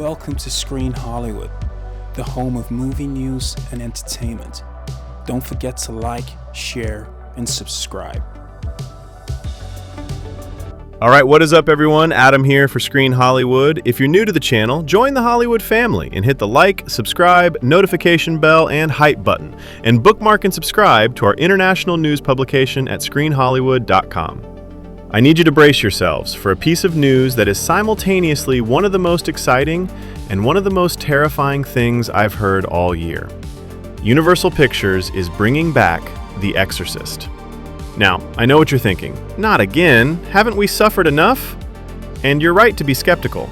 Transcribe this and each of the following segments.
Welcome to Screen Hollywood, the home of movie news and entertainment. Don't forget to like, share, and subscribe. Alright, what is up everyone? Adam here for Screen Hollywood. If you're new to the channel, join the Hollywood family and hit the like, subscribe, notification bell, and hype button. And bookmark and subscribe to our international news publication at screenhollywood.com. I need you to brace yourselves for a piece of news that is simultaneously one of the most exciting and one of the most terrifying things I've heard all year. Universal Pictures is bringing back The Exorcist. Now, I know what you're thinking. Not again? Haven't we suffered enough? And you're right to be skeptical.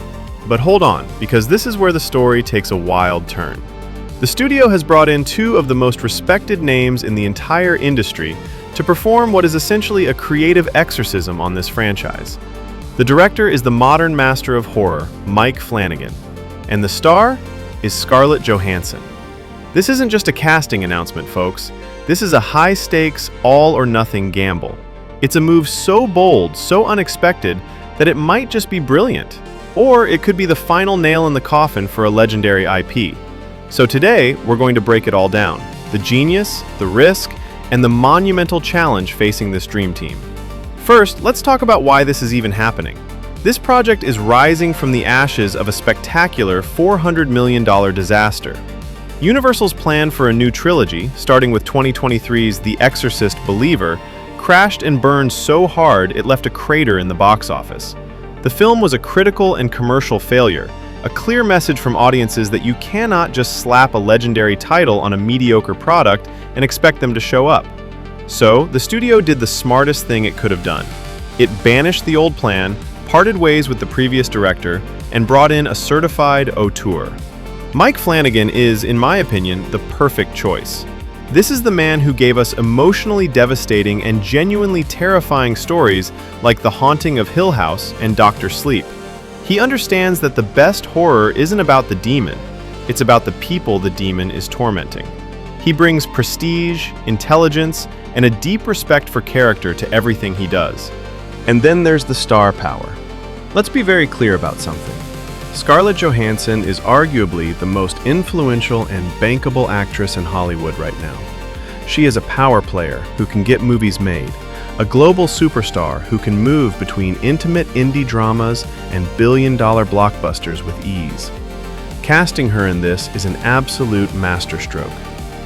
But hold on, because this is where the story takes a wild turn. The studio has brought in two of the most respected names in the entire industry to perform what is essentially a creative exorcism on this franchise. The director is the modern master of horror, Mike Flanagan, and the star is Scarlett Johansson. This isn't just a casting announcement, folks. This is a high-stakes, all-or-nothing gamble. It's a move so bold, so unexpected, that it might just be brilliant. Or it could be the final nail in the coffin for a legendary IP. So today, we're going to break it all down. The genius, the risk, and the monumental challenge facing this dream team. First, let's talk about why this is even happening. This project is rising from the ashes of a spectacular $400 million disaster. Universal's plan for a new trilogy, starting with 2023's The Exorcist Believer, crashed and burned so hard it left a crater in the box office. The film was a critical and commercial failure, a clear message from audiences that you cannot just slap a legendary title on a mediocre product and expect them to show up. So, the studio did the smartest thing it could have done. It banished the old plan, parted ways with the previous director, and brought in a certified auteur. Mike Flanagan is, in my opinion, the perfect choice. This is the man who gave us emotionally devastating and genuinely terrifying stories like The Haunting of Hill House and Dr. Sleep. He understands that the best horror isn't about the demon, it's about the people the demon is tormenting. He brings prestige, intelligence, and a deep respect for character to everything he does. And then there's the star power. Let's be very clear about something. Scarlett Johansson is arguably the most influential and bankable actress in Hollywood right now. She is a power player who can get movies made, a global superstar who can move between intimate indie dramas and billion-dollar blockbusters with ease. Casting her in this is an absolute masterstroke.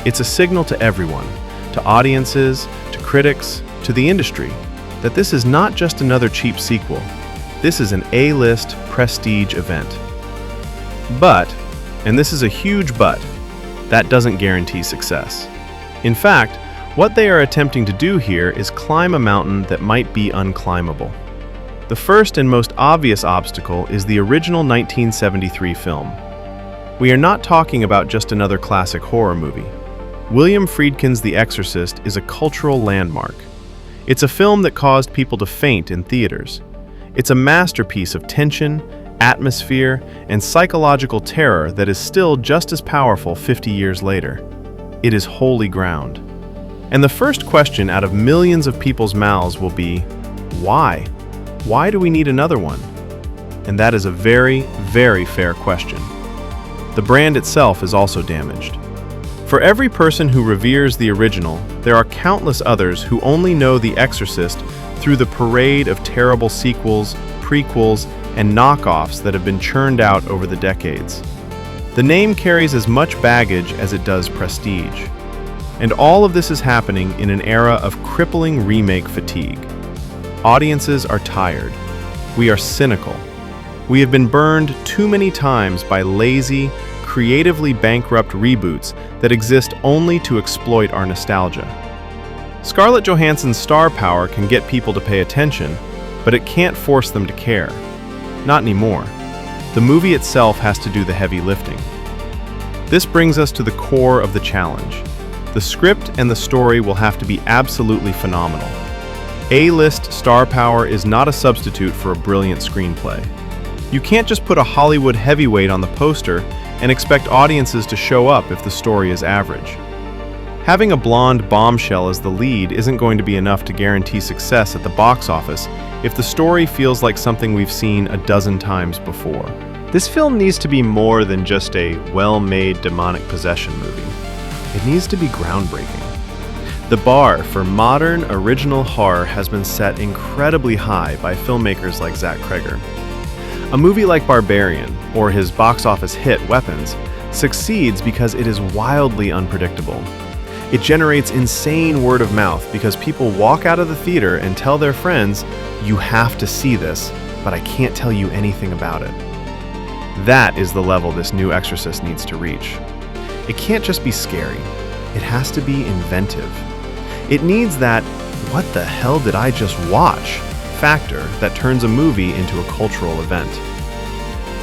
It's a signal to everyone, to audiences, to critics, to the industry, that this is not just another cheap sequel. This is an A-list prestige event. But, and this is a huge but, that doesn't guarantee success. In fact, what they are attempting to do here is climb a mountain that might be unclimbable. The first and most obvious obstacle is the original 1973 film. We are not talking about just another classic horror movie. William Friedkin's The Exorcist is a cultural landmark. It's a film that caused people to faint in theaters. It's a masterpiece of tension, atmosphere, and psychological terror that is still just as powerful 50 years later. It is holy ground. And the first question out of millions of people's mouths will be, why? Why do we need another one? And that is a very, very fair question. The brand itself is also damaged. For every person who reveres the original, there are countless others who only know The Exorcist through the parade of terrible sequels, prequels, and knockoffs that have been churned out over the decades. The name carries as much baggage as it does prestige. And all of this is happening in an era of crippling remake fatigue. Audiences are tired. We are cynical. We have been burned too many times by lazy, creatively bankrupt reboots that exist only to exploit our nostalgia. Scarlett Johansson's star power can get people to pay attention, but it can't force them to care. Not anymore. The movie itself has to do the heavy lifting. This brings us to the core of the challenge. The script and the story will have to be absolutely phenomenal. A-list star power is not a substitute for a brilliant screenplay. You can't just put a Hollywood heavyweight on the poster and expect audiences to show up if the story is average. Having a blonde Bombshell as the lead isn't going to be enough to guarantee success at the box office if the story feels like something we've seen a dozen times before. This film needs to be more than just a well-made demonic possession movie. It needs to be groundbreaking. The bar for modern, original horror has been set incredibly high by filmmakers like Zach Cregger. A movie like Barbarian, or his box office hit Weapons, succeeds because it is wildly unpredictable. It generates insane word of mouth because people walk out of the theater and tell their friends, "You have to see this, but I can't tell you anything about it." That is the level this new Exorcist needs to reach. It can't just be scary. It has to be inventive. It needs that "what the hell did I just watch?" factor that turns a movie into a cultural event.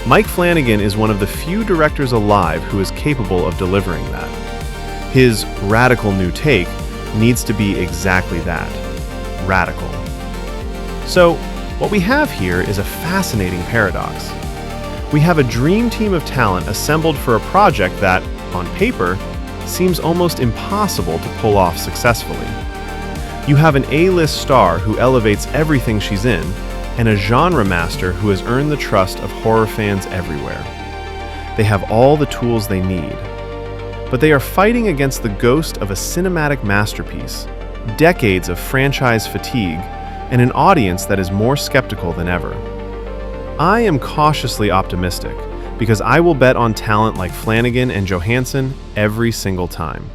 Mike Flanagan is one of the few directors alive who is capable of delivering that. His radical new take needs to be exactly that, radical. So, what we have here is a fascinating paradox. We have a dream team of talent assembled for a project that, on paper, seems almost impossible to pull off successfully. You have an A-list star who elevates everything she's in, and a genre master who has earned the trust of horror fans everywhere. They have all the tools they need. But they are fighting against the ghost of a cinematic masterpiece, decades of franchise fatigue, and an audience that is more skeptical than ever. I am cautiously optimistic, because I will bet on talent like Flanagan and Johansson every single time.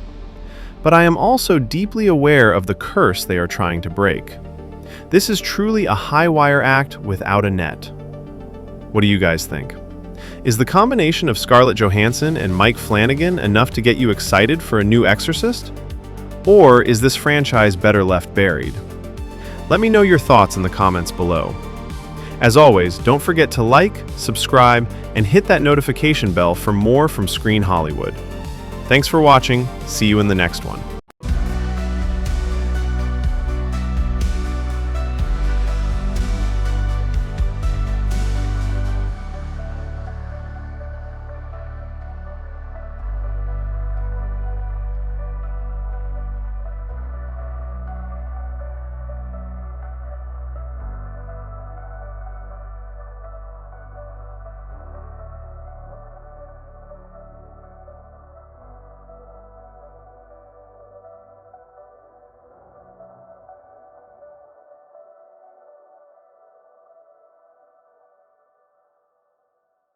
But I am also deeply aware of the curse they are trying to break. This is truly a high-wire act without a net. What do you guys think? Is the combination of Scarlett Johansson and Mike Flanagan enough to get you excited for a new Exorcist? Or is this franchise better left buried? Let me know your thoughts in the comments below. As always, don't forget to like, subscribe, and hit that notification bell for more from Screen Hollywood. Thanks for watching. See you in the next one.